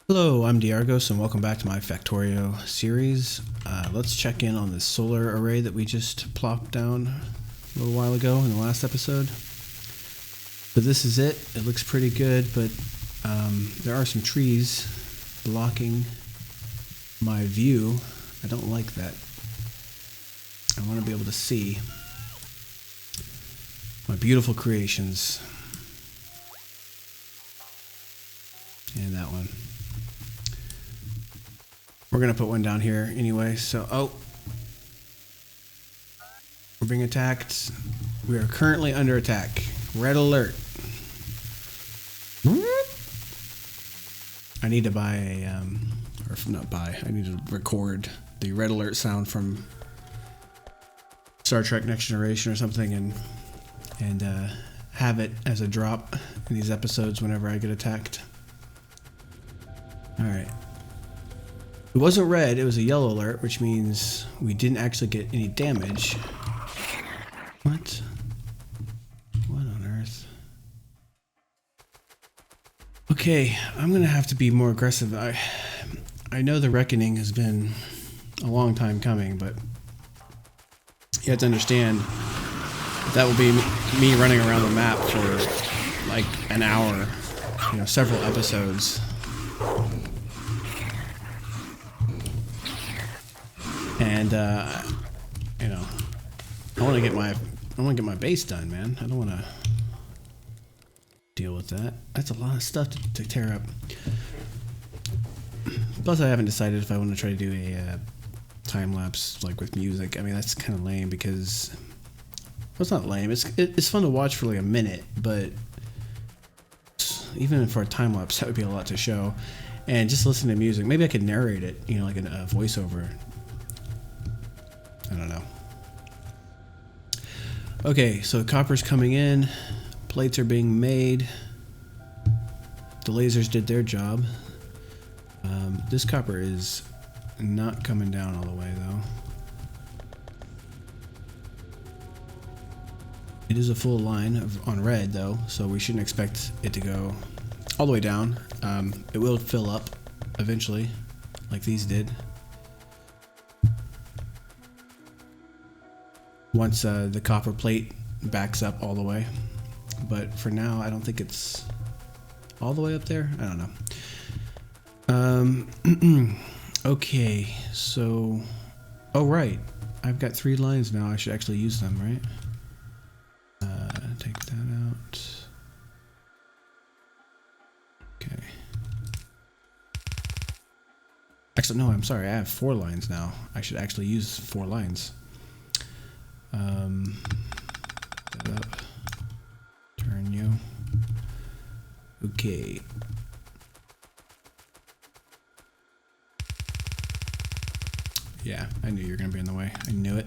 Hello, I'm Diargos and welcome back to my Factorio series. Let's check in on this solar array that we just plopped down a little while ago in the last episode. So this is it. It looks pretty good, but there are some trees blocking my view. I don't like that. I want to be able to see my beautiful creations. And that one. We're going to put one down here anyway, so, we're being attacked. We are currently under attack. Red alert. I need to buy a, I need to record the red alert sound from Star Trek Next Generation or something and have it as a drop in these episodes whenever I get attacked. Alright. It wasn't red, it was a yellow alert, which means we didn't actually get any damage. What? What on earth? Okay, I'm gonna have to be more aggressive. I know the reckoning has been a long time coming, but you have to understand that will be me running around the map for like an hour, several episodes. And I want to get my base done, man. I don't want to deal with that. That's a lot of stuff to tear up. Plus, I haven't decided if I want to try to do a time lapse like with music. I mean, that's kind of lame because well, it's not lame. It's fun to watch for like a minute, but even for a time lapse, that would be a lot to show. And just listen to music. Maybe I could narrate it, like a voiceover. I don't know. Okay, so copper's coming in. Plates are being made. The lasers did their job. This copper is not coming down all the way, though. It is a full line on red, though, so we shouldn't expect it to go all the way down. It will fill up eventually, like these did. Once the copper plate backs up all the way. But for now, I don't think it's all the way up there. I don't know. Okay, so... Oh, right. I've got 3 lines now. I should actually use them, right? Take that out. Okay. Actually, no, I'm sorry. I have 4 lines now. I should actually use 4 lines. That up. Turn you. Okay. Yeah, I knew you were gonna be in the way. I knew it.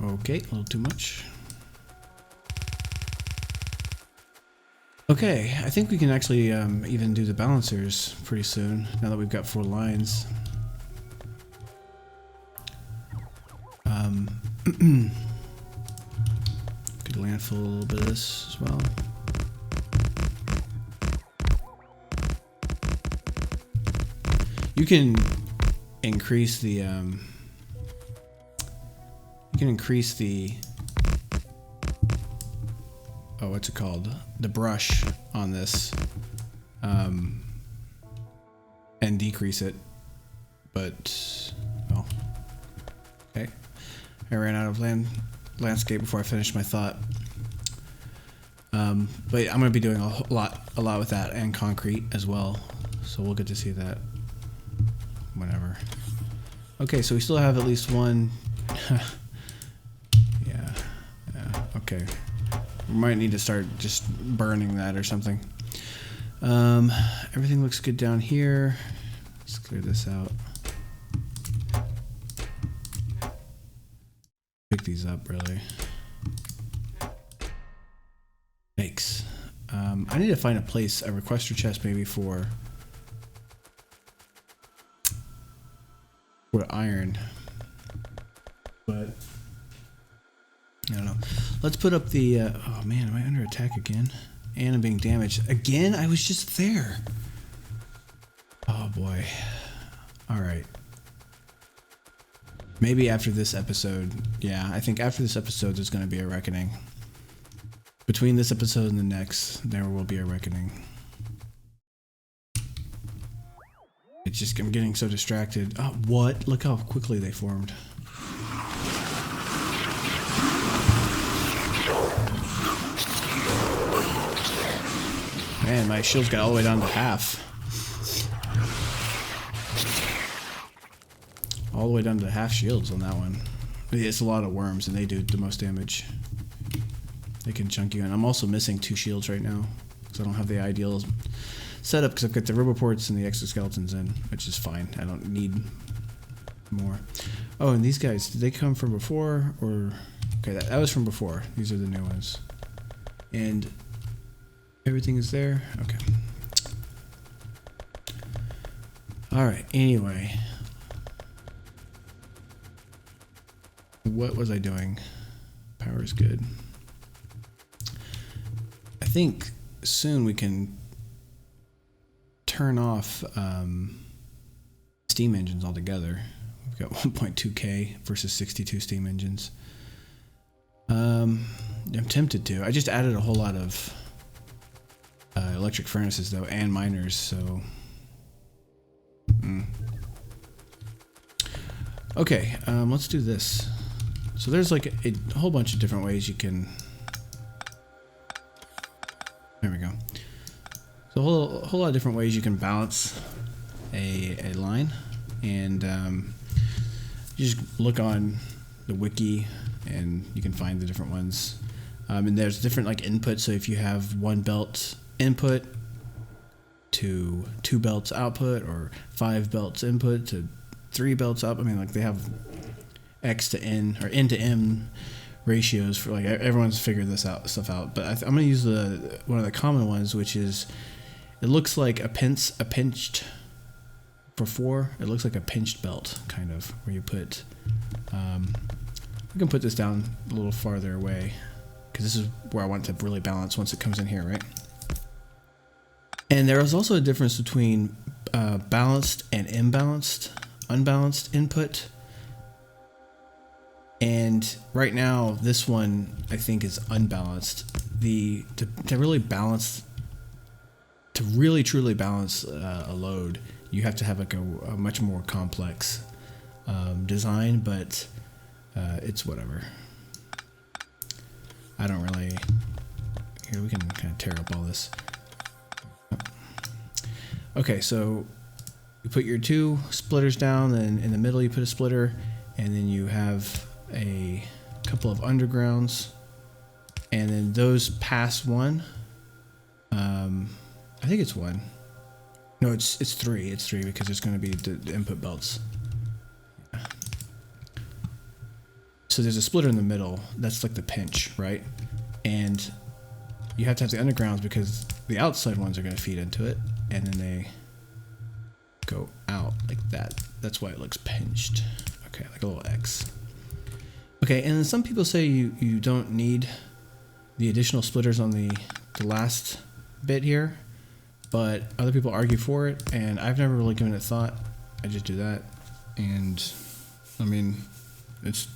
Okay, a little too much. Okay, I think we can actually even do the balancers pretty soon, now that we've got 4 lines. Could landfill a little bit of this as well. You can increase the oh, what's it called? The brush on this, and decrease it, but, well, okay. I ran out of landscape before I finished my thought. But I'm going to be doing a lot with that and concrete as well, so we'll get to see that whenever. Okay, so we still have at least one, yeah, okay. We might need to start just burning that or something. Everything looks good down here. Let's clear this out. Pick these up, really. Thanks. I need to find a place, a requester chest maybe for iron. But I don't Let's put up the, oh man, am I under attack again? And I'm being damaged. Again? I was just there. Oh boy. Alright. Maybe after this episode, yeah, I think after this episode there's going to be a reckoning. Between this episode and the next, there will be a reckoning. It's just, I'm getting so distracted. Oh, what? Look how quickly they formed. Man, my shields got all the way down to half. All the way down to half shields on that one. It's a lot of worms and they do the most damage. They can chunk you in. I'm also missing 2 shields right now because I don't have the ideal setup because I've got the roboports and the exoskeletons in, which is fine. I don't need more. Oh, and these guys, did they come from before or... Okay, that was from before. These are the new ones. And everything is there? Okay. Alright, anyway. What was I doing? Power is good. I think soon we can turn off steam engines altogether. We've got 1.2K versus 62 steam engines. I'm tempted to. I just added a whole lot of electric furnaces though, and miners, so... Okay, let's do this. So there's like a whole bunch of different ways you can... There we go. So a whole lot of different ways you can balance a line, and you just look on the wiki and you can find the different ones. And there's different like inputs. So if you have 1 belt input to 2 belts output, or 5 belts input to 3 belts up. I mean, like they have X to N or N to M ratios for like everyone's figured this stuff out. But I'm gonna use one of the common ones, which is it looks like a pinched for 4. It looks like a pinched belt kind of where you put. I can put this down a little farther away because this is where I want to really balance once it comes in here, right? And there is also a difference between balanced and unbalanced input. And right now, this one I think is unbalanced. To really balance, to really truly balance a load, you have to have like a much more complex design, but it's whatever. I don't really. Here we can kind of tear up all this. Okay, so you put your 2 splitters down, then in the middle you put a splitter, and then you have a couple of undergrounds, and then those pass 1. I think it's 1. No, it's 3. It's 3 because there's going to be the input belts. Yeah. So there's a splitter in the middle. That's like the pinch, right? And you have to have the undergrounds because the outside ones are going to feed into it, and then they go out like that. That's why it looks pinched. Okay, like a little X. Okay, and then some people say you don't need the additional splitters on the last bit here, but other people argue for it, and I've never really given it thought. I just do that, and I mean, it's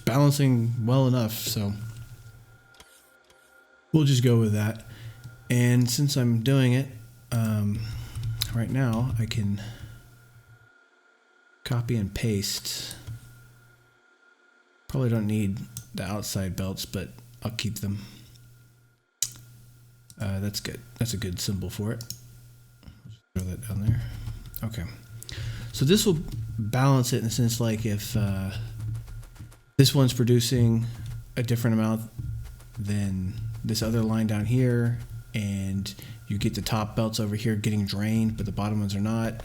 balancing well enough, so we'll just go with that. And since I'm doing it right now, I can copy and paste. Probably don't need the outside belts, but I'll keep them. That's good. That's a good symbol for it. I'll just throw that down there. Okay. So this will balance it in the sense like if this one's producing a different amount than this other line down here, and you get the top belts over here getting drained, but the bottom ones are not,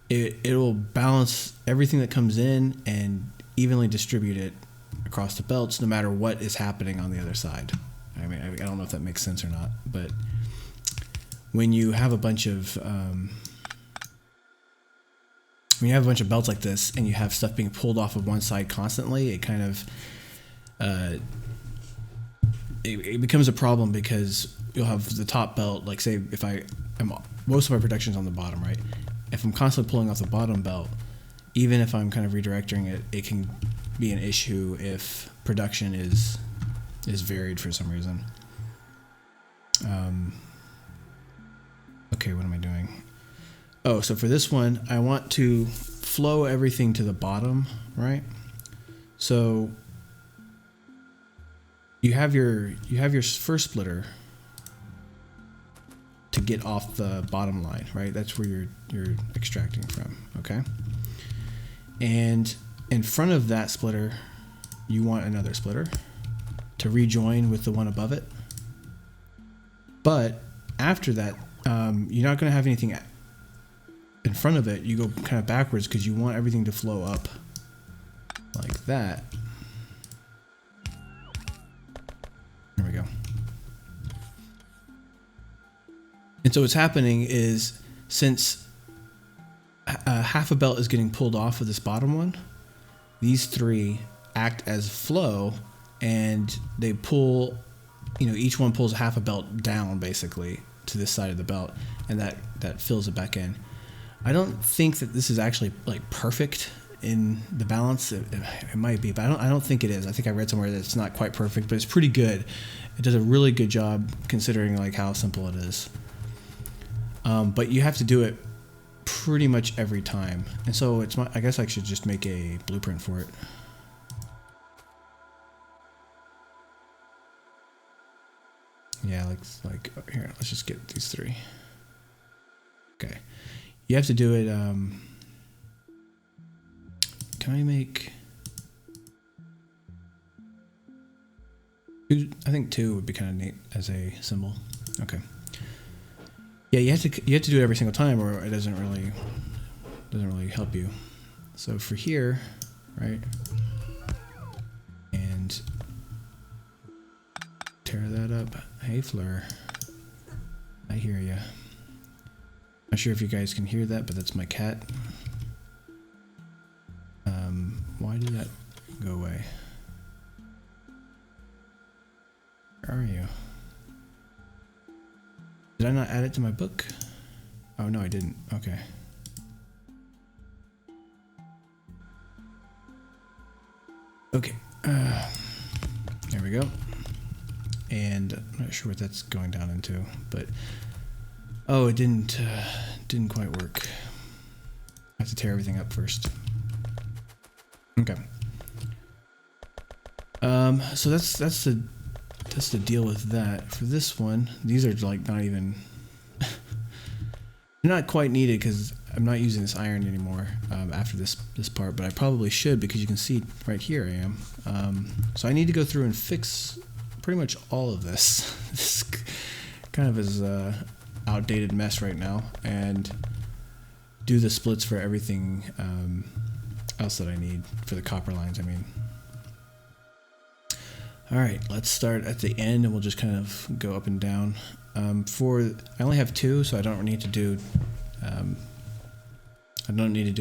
it will balance everything that comes in and evenly distribute it across the belts no matter what is happening on the other side. I mean, I don't know if that makes sense or not, but when you have a bunch of belts like this and you have stuff being pulled off of one side constantly, it kind of it becomes a problem because you'll have the top belt, like say if most of my production's on the bottom, right? If I'm constantly pulling off the bottom belt, even if I'm kind of redirecting it, it can be an issue if production is varied for some reason. Okay, what am I doing? Oh, so for this one, I want to flow everything to the bottom, right? So you have your first splitter to get off the bottom line, right? That's where you're extracting from, okay? And in front of that splitter, you want another splitter to rejoin with the one above it. But after that, you're not going to have anything in front of it. You go kind of backwards because you want everything to flow up like that. There we go. And so what's happening is, since half a belt is getting pulled off of this bottom one, these three act as flow, and they pull, each one pulls half a belt down basically to this side of the belt, and that fills it back in. I don't think that this is actually like perfect in the balance. It might be, but I don't think it is. I think I read somewhere that it's not quite perfect, but it's pretty good. It does a really good job considering like how simple it is. But you have to do it pretty much every time, and so I guess I should just make a blueprint for it. Yeah, like here, let's just get these three. Okay, you have to do it. Can I make two? I think 2 would be kind of neat as a symbol. Okay. Yeah, you have to do it every single time, or it doesn't really help you. So for here, right, and tear that up. Hey, Fleur, I hear ya. Not sure if you guys can hear that, but that's my cat. Why did that go away? Where are you? Did I not add it to my book? Oh, no, I didn't. Okay. Okay. There we go. And I'm not sure what that's going down into, but oh, it didn't quite work. I have to tear everything up first. Okay. So that's the deal with that. For this one, these are like not even they're not quite needed because I'm not using this iron anymore after this part, but I probably should, because you can see right here I am. So I need to go through and fix pretty much all of this. This kind of is a outdated mess right now, and do the splits for everything else that I need for the copper lines, I mean. All right, let's start at the end, and we'll just kind of go up and down. I only have 2, so I don't need to do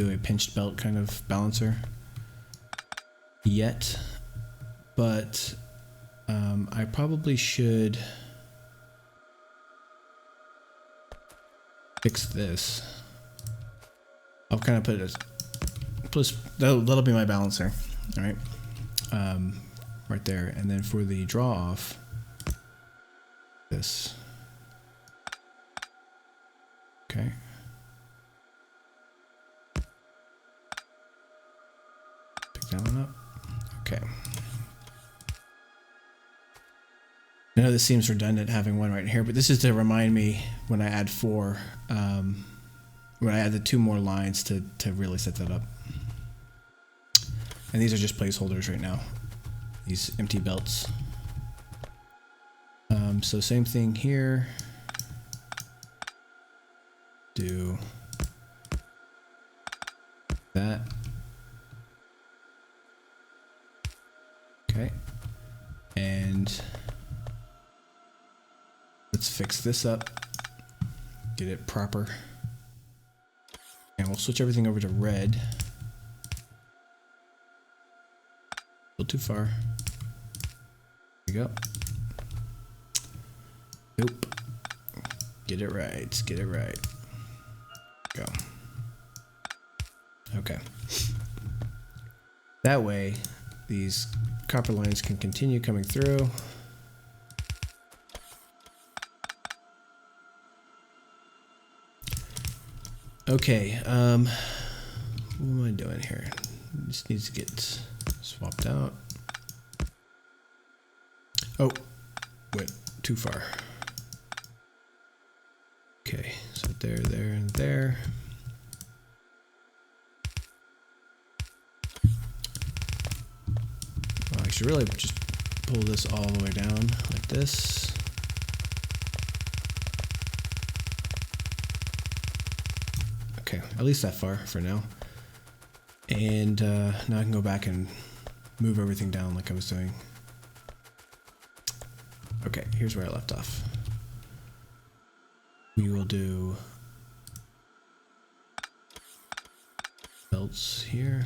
a pinched belt kind of balancer yet, but I probably should fix this. I'll kind of put it as, that'll be my balancer, all right, right there. And then for the draw off, this, okay. Pick that one up, okay. I know this seems redundant having one right here, but this is to remind me when I add 4, when I add the 2 more lines to really set that up. And these are just placeholders right now, these empty belts. So same thing here. Do that. Okay. And let's fix this up, get it proper. And we'll switch everything over to red. A little too far. There we go. Nope. Get it right. Get it right. Go. Okay. That way, these copper lines can continue coming through. Okay, what am I doing here? This needs to get swapped out. Oh, went too far. Okay, so there, there, and there. Well, I should really just pull this all the way down like this. Okay, at least that far for now. And now I can go back and move everything down like I was doing. Okay, here's where I left off. We will do belts here.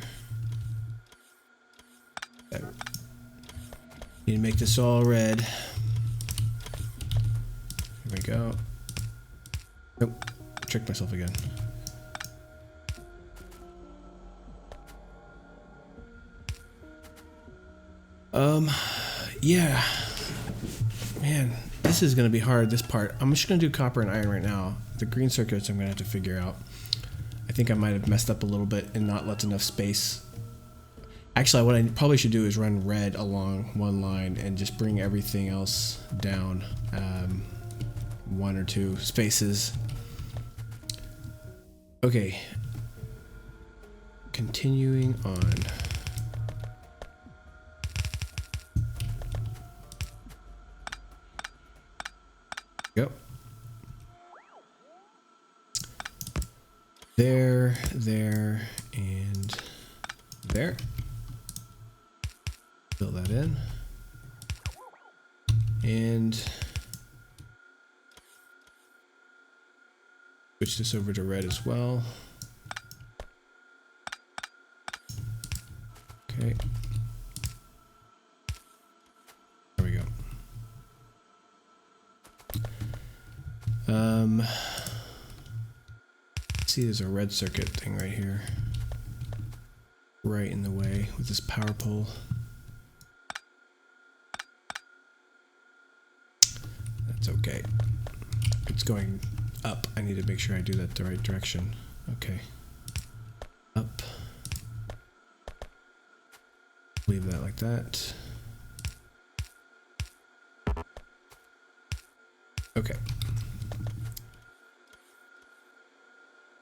There. Need to make this all red. Here we go. Nope, tricked myself again. Yeah. Man, this is gonna be hard, this part. I'm just gonna do copper and iron right now. The green circuits I'm gonna have to figure out. I think I might have messed up a little bit and not left enough space. Actually, what I probably should do is run red along one line and just bring everything else down 1 or 2 spaces. Okay. Continuing on. Go. There, there, and there. Fill that in. And switch this over to red as well. Okay. There we go. See, there's a red circuit thing right here, right in the way with this power pole. That's okay. It's going up. I need to make sure I do that the right direction. Okay. Up. Leave that like that. Okay.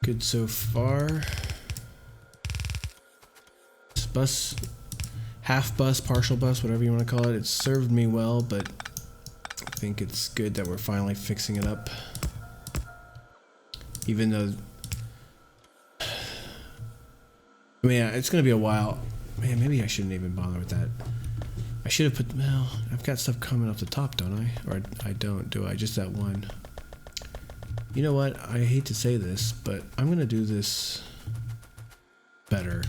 Good so far. This bus, half bus, partial bus, whatever you want to call it, it's served me well, but I think it's good that we're finally fixing it up. Even though, I mean, yeah, it's going to be a while. Man, maybe I shouldn't even bother with that. I should have put, well, I've got stuff coming off the top, don't I? Or I don't, do I? Just that one. You know what? I hate to say this, but I'm going to do this better.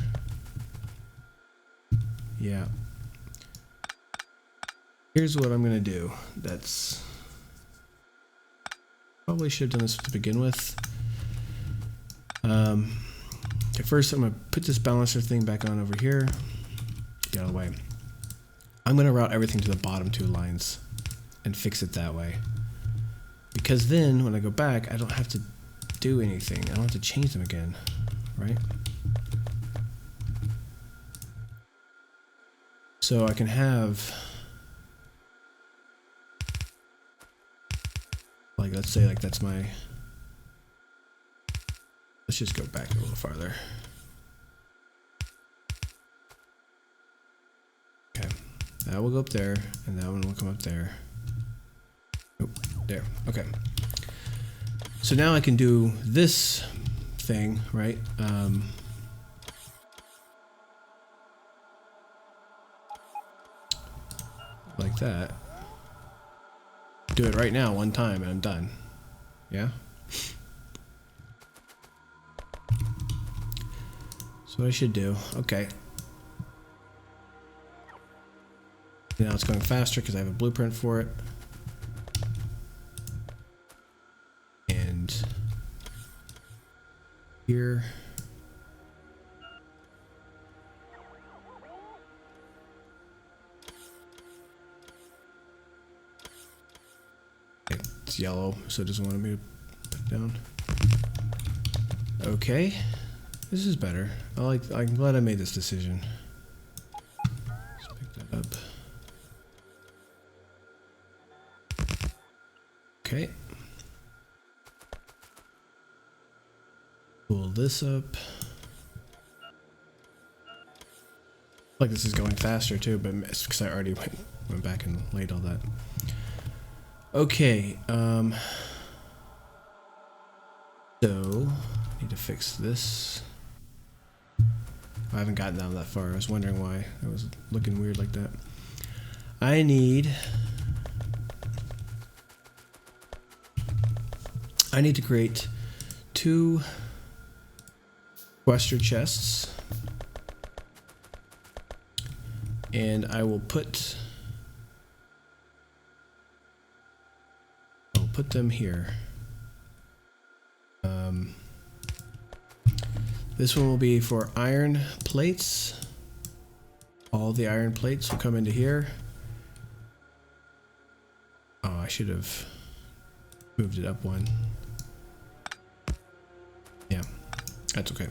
Yeah. Here's what I'm going to do. That's... Probably should have done this to begin with. Okay, first I'm going to put this balancer thing back on over here. Get out of the way. I'm going to route everything to the bottom 2 lines and fix it that way. Because then, when I go back, I don't have to do anything. I don't have to change them again, right? So I can have, like, let's say, like, that's my, let's just go back a little farther. Okay, that will go up there, and that one will come up there. Oh, there. Okay. So now I can do this thing, right? Like that. Do it right now, one time, and I'm done. Yeah? That's what I should do. Okay. Now it's going faster because I have a blueprint for it. here. It's yellow, so it doesn't want me to put it down. Okay, this is better. I'm glad I made this decision. Let's pick that up. Okay. Pull this up. Like this is going faster too, but it's because I already went back and laid all that. Okay, so I need to fix this. I haven't gotten down that far. I was wondering why I was looking weird like that. I need to create 2 sequester chests, and I will put them here. This one will be for iron plates. All the iron plates will come into here. Oh, I should have moved it up one. Yeah, that's okay.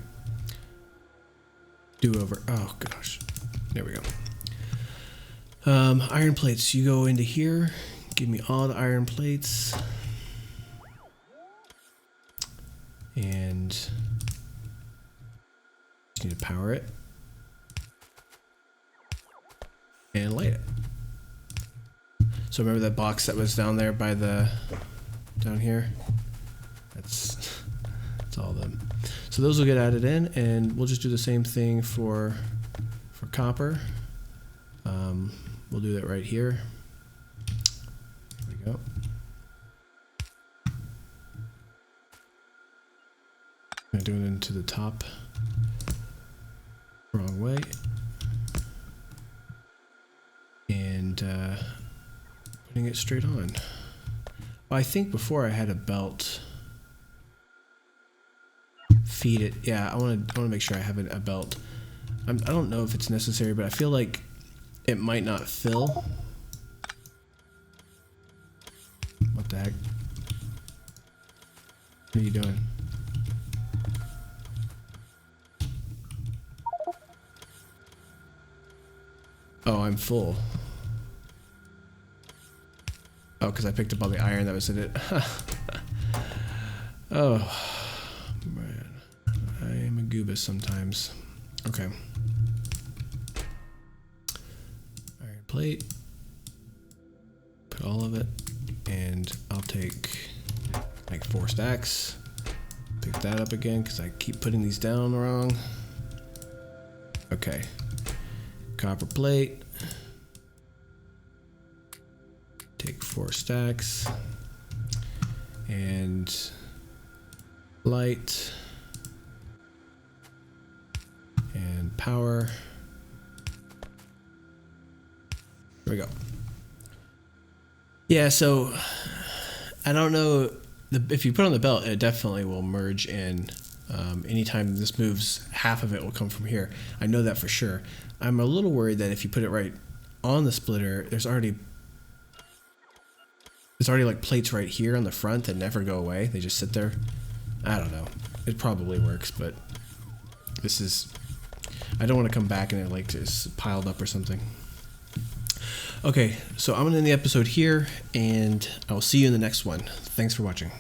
Do over. Oh gosh, there we go. Iron plates, you go into here. Give me all the iron plates. And just need to power it. And light it. So remember that box that was down there by down here? That's all of them. So those will get added in, and we'll just do the same thing for copper. We'll do that right here. There we go. I'm doing it into the top. Wrong way. And putting it straight on. Well, I think before I had a belt. Feed it. Yeah, I want to make sure I have a belt. I don't know if it's necessary, but I feel like it might not fill. What the heck? What are you doing? Oh, I'm full. Oh, because I picked up all the iron that was in it. Oh, man. I am a goobus sometimes. Okay. Iron plate. Put all of it. And I'll take like 4 stacks. Pick that up again because I keep putting these down wrong. Okay. Copper plate. Take 4 stacks. And light. And power. There we go. Yeah, so I don't know if you put on the belt, it definitely will merge in. Anytime this moves, half of it will come from here. I know that for sure. I'm a little worried that if you put it right on the splitter, there's already like plates right here on the front that never go away. They just sit there. I don't know. It probably works, but this is, I don't want to come back and it like is piled up or something. Okay, so I'm going to end the episode here, and I will see you in the next one. Thanks for watching.